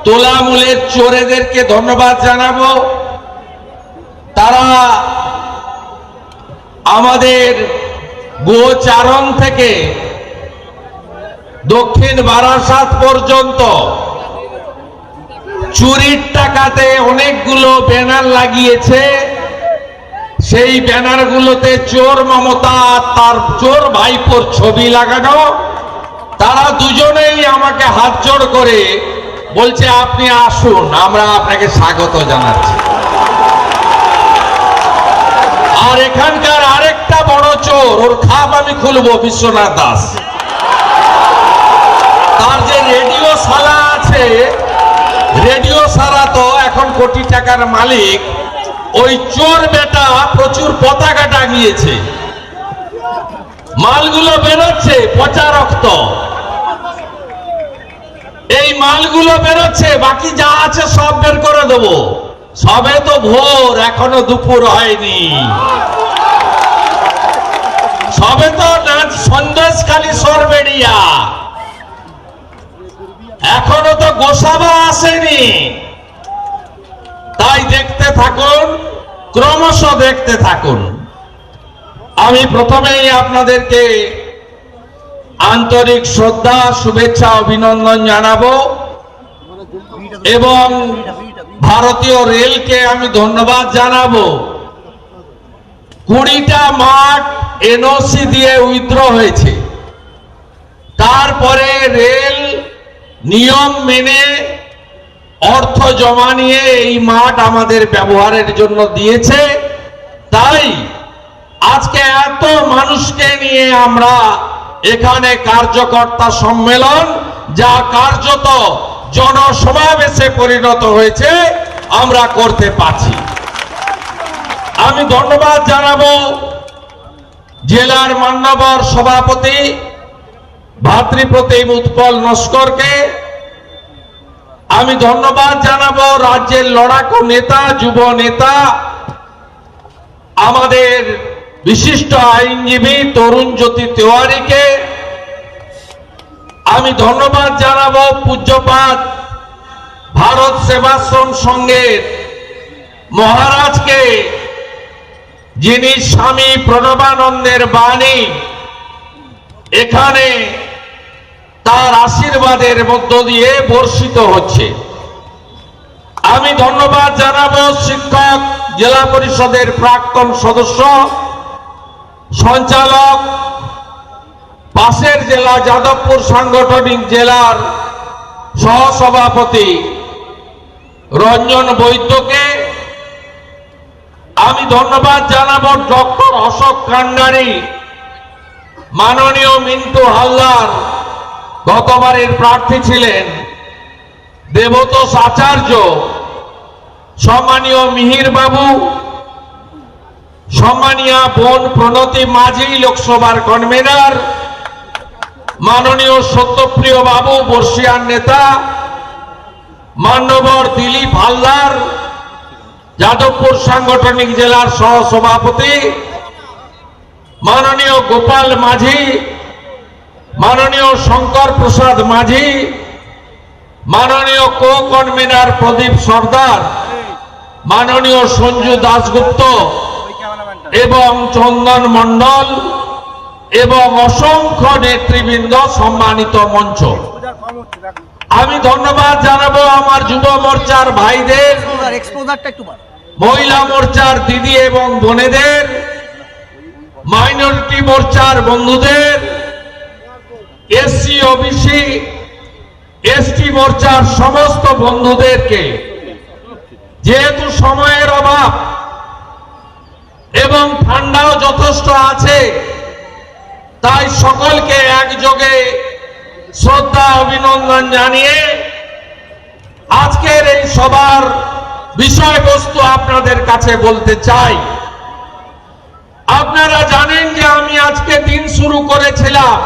তোলামূলের চোরেদেরকে ধন্যবাদ জানাবো। তারা আমাদের গোচারণ থেকে দক্ষিণ বারাসাত পর্যন্ত চুরির টাকাতে অনেকগুলো ব্যানার লাগিয়েছে। সেই ব্যানারগুলোতে চোর মমতা তার চোর ভাইপোর ছবি লাগানো। তারা দুজনেই আমাকে হাত জোড় করে বলছে, আপনি আসুন, আমরা আপনাকে স্বাগত জানাচ্ছি। আর এখানকার আরেকটা বড় চোর, ওর খাপ আমি খুলবো, বিশ্বনাথ দাস। তার যে রেডিও শালা আছে, রেডিও শালা তো এখন কোটি টাকার মালিক। ওই চোর বেটা প্রচুর পতাকা টাঙিয়েছে, মালগুলো বেরোচ্ছে পচা রক্ত। এই মালগুলো বেরোচ্ছে, বাকি যা আছে সব বের করে দেবো। সবে তো ভোর, এখনো দুপুর হয়নি। সবে তো সন্দেশখালী সরবেড়িয়া, এখনো তো গোসাবা আসেনি। তাই দেখতে থাকুন, ক্রমশ দেখতে থাকুন। আমি প্রথমেই আপনাদেরকে আন্তরিক শ্রদ্ধা, শুভেচ্ছা, অভিনন্দন জানাবো এবং ভারতীয় রেলকে আমি ধন্যবাদ জানাবো। 20টা মাঠ এনওসি দিয়ে উইথড্র হয়েছে। তারপরে রেল নিয়ম মেনে অর্থ জমা নিয়ে এই মাঠ আমাদের ব্যবহারের জন্য দিয়েছে। তাই আজকে এত মানুষকে নিয়ে আমরা এখানে কার্যকর্তা সম্মেলন, যা কার্যত জনসমাবেশে পরিণত হয়েছে, আমরা করতে পারছি। আমি ধন্যবাদ জানাবো জেলার মান্যবর সভাপতি ভাতৃপ্রতিম উৎপল নস্করকে। আমি ধন্যবাদ জানাবো রাজ্যের লড়াকু নেতা, যুব নেতা, আমাদের বিশিষ্ট আইনজীবী তরুণ জ্যোতি তেওয়ারিকে। আমি ধন্যবাদ জানাবো পূজ্যপাত ভারত সেবাশ্রম সংঘের মহারাজকে, যিনি স্বামী প্রণবানন্দের বাণী এখানে তার আশীর্বাদের মধ্য দিয়ে বর্ষিত হচ্ছে। আমি ধন্যবাদ জানাবো শিক্ষক, জেলা পরিষদের প্রাক্তন সদস্য, সঞ্চালক, পাশের জেলা যাদবপুর সাংগঠনিক জেলার সহসভাপতি রঞ্জন বৈদ্যকে। আমি ধন্যবাদ জানাবো ডক্টর অশোক কান্ডারি, মাননীয় মিন্টু হালদার গতবারের প্রার্থী ছিলেন, দেবতোষ আচার্য, সম্মানীয় মিহির বাবু, সম্মানীয় বোন প্রণতি মাঝি লোকসভার কনভেনার, মাননীয় সত্যপ্রিয় বাবু বর্ষিয়ার নেতা, মান্যবর দিলীপ হালদার যাদবপুর সাংগঠনিক জেলার সহসভাপতি, মাননীয় গোপাল মাঝি, মাননীয় শঙ্কর প্রসাদ মাঝি, মাননীয় কো কনভেনার প্রদীপ সর্দার, মাননীয় সঞ্জু দাশগুপ্ত এবং চন্দন মণ্ডল এবং অসংখ্য নেতৃবৃন্দ, সম্মানিত মঞ্চ। আমি ধন্যবাদ জানাবো আমার যুব মোর্চার ভাইদের, মহিলা মোর্চার দিদি এবং বোনেদের, মাইনরিটি মোর্চার বন্ধুদের, এসসি ওবিসি এসটি মোর্চার সমস্ত বন্ধুদেরকে। যেহেতু সময়ের অভাব এবং ঠান্ডাও যথেষ্ট আছে, তাই সকলকে একযোগে শ্রদ্ধা অভিনন্দন জানিয়ে আজকের এই সভার বিষয়বস্তু আপনাদের কাছে বলতে চাই। আপনারা জানেন যে আমি আজকে দিন শুরু করেছিলাম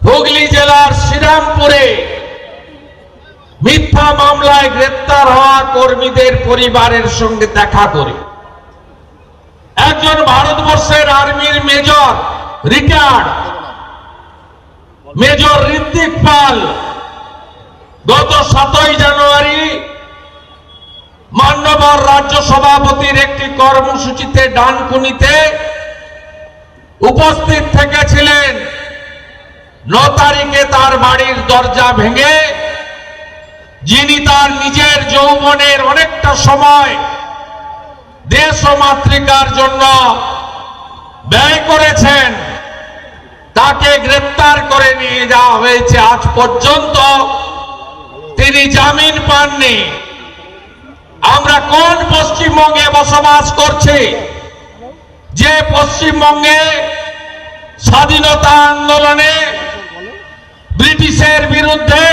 হুগলি জেলার শ্রীরামপুরে মিথ্যা মামলায় গ্রেপ্তার হওয়া কর্মীদের পরিবারের সঙ্গে দেখা করে। একজন ভারতবর্ষের আর্মির মেজর, রিটায়ার্ড মেজর ঋত্বিক পাল, গত 7ই জানুয়ারি মান্যবর রাজ্য সভাপতির একটি কর্মসূচিতে ডানকুনিতে উপস্থিত থেকেছিলেন। 9 তারিখে তার বাড়ির দরজা ভেঙে যিনি তার নিজের যৌবনের অনেকটা সময় দেশ ও মাতৃকার জন্য ব্যয় করেছেন, তাকে গ্রেফতার করে নিয়ে যাওয়া হয়েছে। আজ পর্যন্ত তিনি জামিন পাননি। আমরা কোন পশ্চিমবঙ্গে বসবাস করছি, যে পশ্চিমবঙ্গে স্বাধীনতা আন্দোলনে ব্রিটিশের বিরুদ্ধে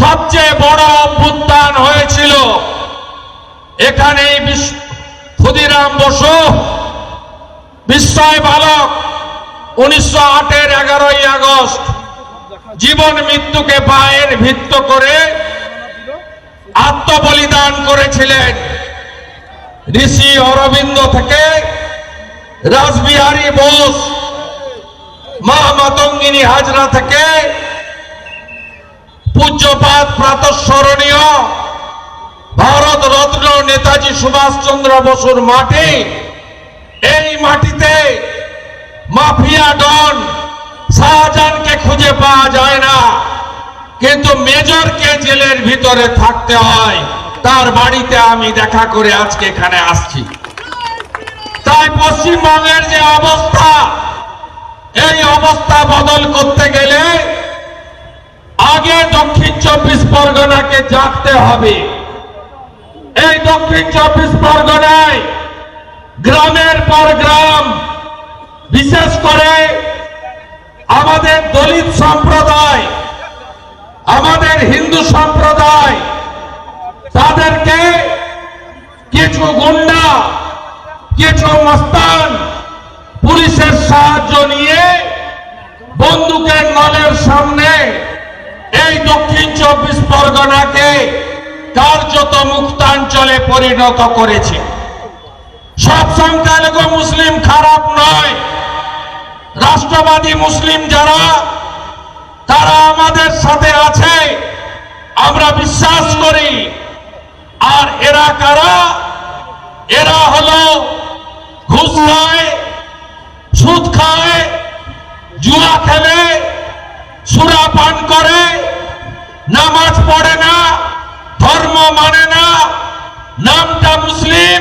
সবচেয়ে বড় অভ্যুত্থান হয়েছিল। এখানে ক্ষুদিরাম বসু বিস্ময় বালক 1908-এর 11ই আগস্ট জীবন মৃত্যুকে পায়ের ভিত্ত করে আত্মবলিদান করেছিলেন। ঋষি অরবিন্দ থেকে রাসবিহারী বোস, মা মাতঙ্গিনী হাজরা থেকে পূজ্যপাত প্রাতঃস্মরণীয় ভারত রত্ন নেতাজি সুভাষচন্দ্র বসুর মাটি, এই মাটিতে মাফিয়া ডন শাহজাহানকে খুঁজে পাওয়া যায় না, কিন্তু মেজরকে জেলের ভিতরে থাকতে হয়। তার বাড়িতে আমি দেখা করে আজকে এখানে আসছি। তাই পশ্চিমবঙ্গের যে অবস্থা, এই অবস্থা বদল করতে গেলে আগে দক্ষিণ 24 পরগনাকে জাগতে হবে। এই দক্ষিণ 24 পরগনায় গ্রামের পর গ্রাম, বিশেষ করে আমাদের দলিত সম্প্রদায়, আমাদের হিন্দু সম্প্রদায়, তাদেরকে কিছু গুন্ডা, কিছু মস্তান পুলিশের সাহায্য নিয়ে বন্দুকের নলের সামনে এই দক্ষিণ 24 পরগনাকে কার্যত মুক্তাঞ্চলে পরিণত করেছে। সব সংখ্যালঘু মুসলিম খারাপ নয়, রাষ্ট্রবাদী মুসলিম যারা, তারা আমাদের সাথে আছে, আমরা বিশ্বাস করি। আর এরা কারা? এরা হলো ঘুষ খায়, সুদ খায়, জুয়া খেলে, সুরা পান করে, নামাজ পড়ে না, ধর্ম মানে না, নামটা মুসলিম,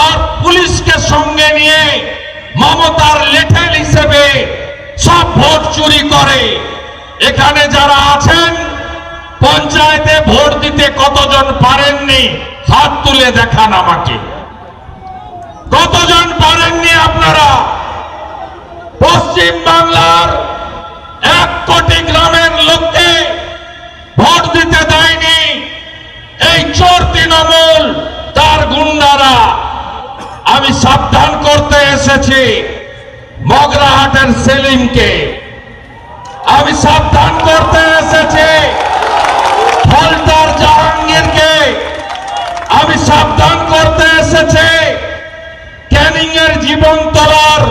আর পুলিশকে সঙ্গে নিয়ে মমতার লেঠেল হিসেবে সব ভোট চুরি করে। এখানে যারা আছেন পঞ্চায়েতে ভোট দিতে কতজন পারেননি হাত তুলে দেখান আমাকে। কতজন পারেননি আপনারা? পশ্চিম বাংলার 1 কোটি গ্রামের লোককে ভোট দিতে দেয়নি এই চোর তৃণমূল, তার গুন্ডারা। আমি সাবধান করতে এসেছি মগরাহাটের সেলিমকে, আমি সাবধান করতে এসেছি ফলতার জাহাঙ্গীরকে, আমি সাবধান করতে এসেছি ক্যানিং এর জীবনতলার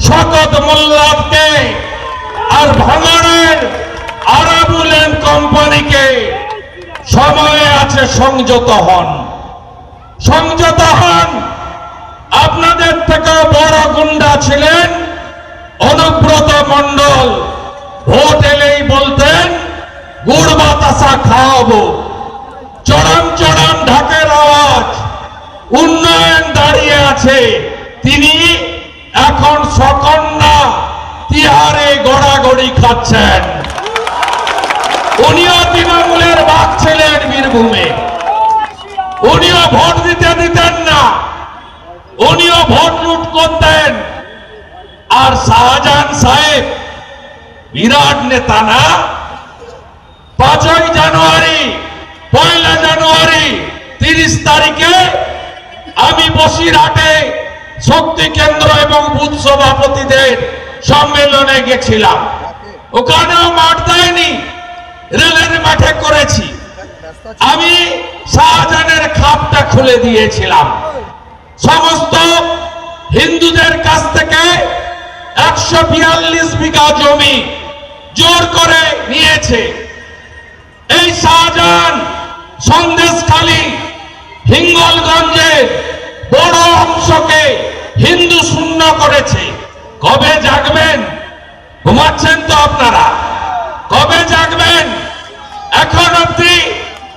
শকত মোল্লাদকে, আর ভাঙড়ের আরাবুল এন্ড কোম্পানিকে। সময় আছে, সংযত হন, সংযত হন। আপনাদের থেকে বড় গুন্ডা ছিলেন অনুব্রত মণ্ডল। ভোট এলেই বলতেন গুড় বাতাসা খাওয়াবো, চড়ান চড়ান ঢাকের আওয়াজ, উন্নয়ন দাঁড়িয়ে আছে। তিনি এখন সকন্যা তিহারে গড়াগড়ি খাচ্ছেন। উনিও তৃণমূলের বাঘ ছিলেন বীরভূমে, উনিও ভোট দিতে দিতেন না, উনিও ভোট লুট করতেন। আর শাহজাহান সাহেব বিরাট নেতা না? 5ই জানুয়ারি, 1 জানুয়ারি, 30 তারিখে আমি বসিরহাটে শক্তি কেন্দ্র এবং বুথ সভাপতিদের সম্মেলনে গেছিলাম। ওখানেও মাঠ দেয়নি, রেলের মাঠে করেছি। আমি শাহজাহানের খাপটা খুলে দিয়েছিলাম। সমস্ত হিন্দুদের কাছ থেকে 142 বিঘা জমি জোর করে নিয়েছে। এই শাহজাহান সন্দেশখালী হিঙ্গলগঞ্জের বড় অংশকে হিন্দু শূন্য করেছে। কবে জাগবেন? ঘুমাচ্ছেন তো আপনারা? কবে জাগবেন? এখন অব্দি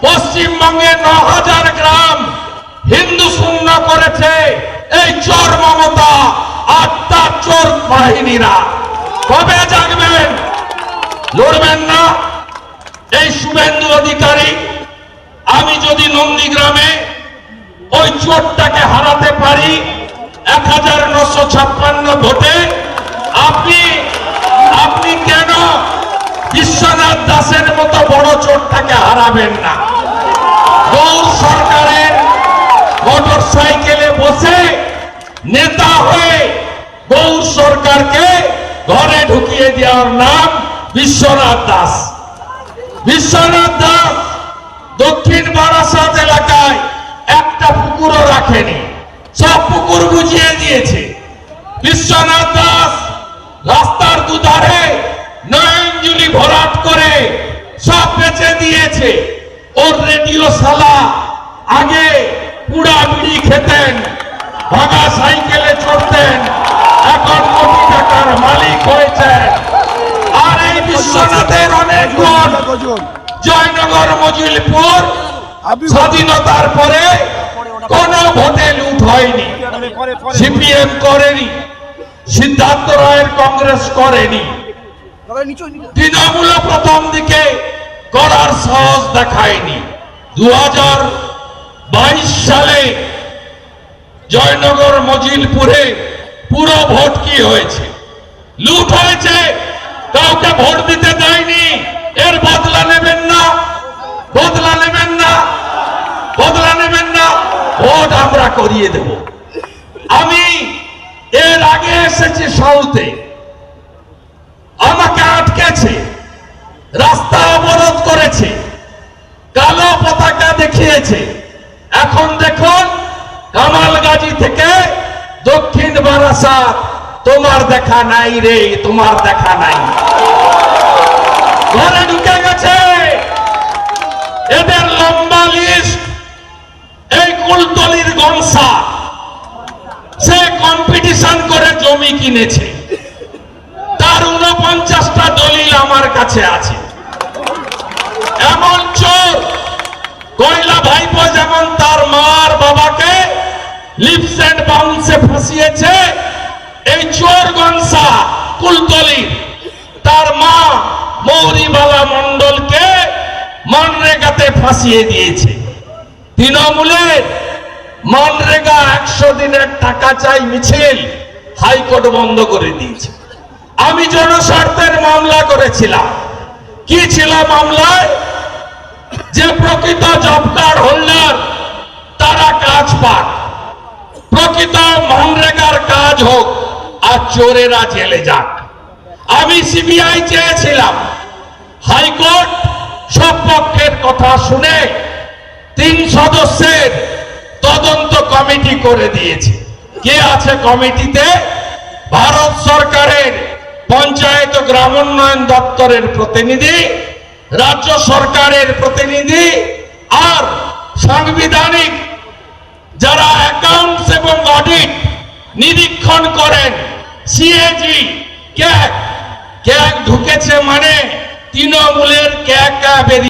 পশ্চিমবঙ্গে ৯,০০০ গ্রাম হিন্দু শূন্য করেছে এই চোর মমতা আর তার চোর বাহিনীরা। কবে জাগবেন? লড়বেন না? এই শুভেন্দু অধিকারী, আমি যদি নন্দীগ্রামে ওই চোরটাকে হারাতে পারি ১,৯৫৬ ভোটে, আপনি কেন বিশ্বনাথ দাসের মতো বড় চোরটাকে হারাবেন না? গৌর সরকারের মোটর সাইকেলে বসে নেতা হয়ে গৌর সরকারকে ঘরে ঢুকিয়ে দেওয়ার নাম বিশ্বনাথ দাস। বিশ্বনাথ দাস দক্ষিণ বারাসাত এলাকায় একটা পুকুরও রাখেনি, সব পুকুর বুঝিয়ে দিয়েছে। বিশ্বনাথ দাস রাস্তার দুধারে নয়নজুলি ভরাট করে সব বেচে দিয়েছে। ওর রেডিও শালা আগে পুড়া বিড়ি খেতেন, ভাঙা সাইকেলে চড়তেন, এখন কোটি টাকার মালিক হয়েছেন। আর এই বিশ্বনাথের অনেক গুণ। জয়নগর মজিলপুর স্বাধীনতার পরে কোন ভোটে লুট হয়নি, সিপিএম করেনি, সিদ্ধার্থ রায়ের কংগ্রেস করেনি, তৃণমূল প্রথম দিকে করার সাহস দেখায়নি। 2022 সালে জয়নগর মজিলপুরে পুরো ভোট কি হয়েছে? লুট হয়েছে, কাউকে ভোট দিতে দেয়নি। এর বদলা নেবেন না, বদলা নেবেন না, বদলা নেবেন না, ভোট আমরা করিয়ে দেব। আমি এর আগে এসেছি সাউথে, আমাকে আটকেছে, রাস্তা অবরোধ করেছে, কালো পতাকা দেখিয়েছে। এখন দেখুন কামালগাজী থেকে দক্ষিণ বারাসাত, তোমার দেখা নাই রে, তোমার দেখা নাই। ঘরে ঢুকে গেছে। এদের লম্বা লিস্ট। এই কুলতলির গনসা, সে কম্পিটিশন করে জমি কিনেছে, তার 49টা দলিল আমার কাছে আছে। এমন চোর কয়লা ভাইপো যেমন তার মার বাবাকে লিপস এন্ড বাউন্সে ফাঁসিয়েছে, এই চোর গনসা কুলতলি তার মা মৌরিবালা মন্ডলকে মনরেগাতে ফাঁসিয়ে দিয়েছে। তৃণমূলের মনরেগা 100 দিনের টাকা চাই মিছিল হাইকোর্ট বন্ধ করে দিয়েছে। আমি জনস্বার্থের মামলা করেছিলাম। কি ছিল মামলায়? যে প্রকৃত জব কার্ড হোল্ডার তারা কাজ পাক, প্রকৃত মনরেগার কাজ হোক, আর চোরেরা জেলে যাক। আমি সিবিআই চেয়েছিলাম, হাইকোর্ট সব পক্ষের কথা শুনে 3 সদস্যের তদন্ত কমিটি করে দিয়েছে। কে আছে কমিটিতে? ভারত সরকারের পঞ্চায়েত ও গ্রামোন্নয়ন দপ্তরের প্রতিনিধি, রাজ্য সরকারের প্রতিনিধি, আর সাংবিধানিক যারা অ্যাকাউন্টস এবং অডিট নিরীক্ষণ করেন, সিএজি ক্যাগ ঢুকেছে মানে তৃণমূলের ক্যাগ বেরিয়ে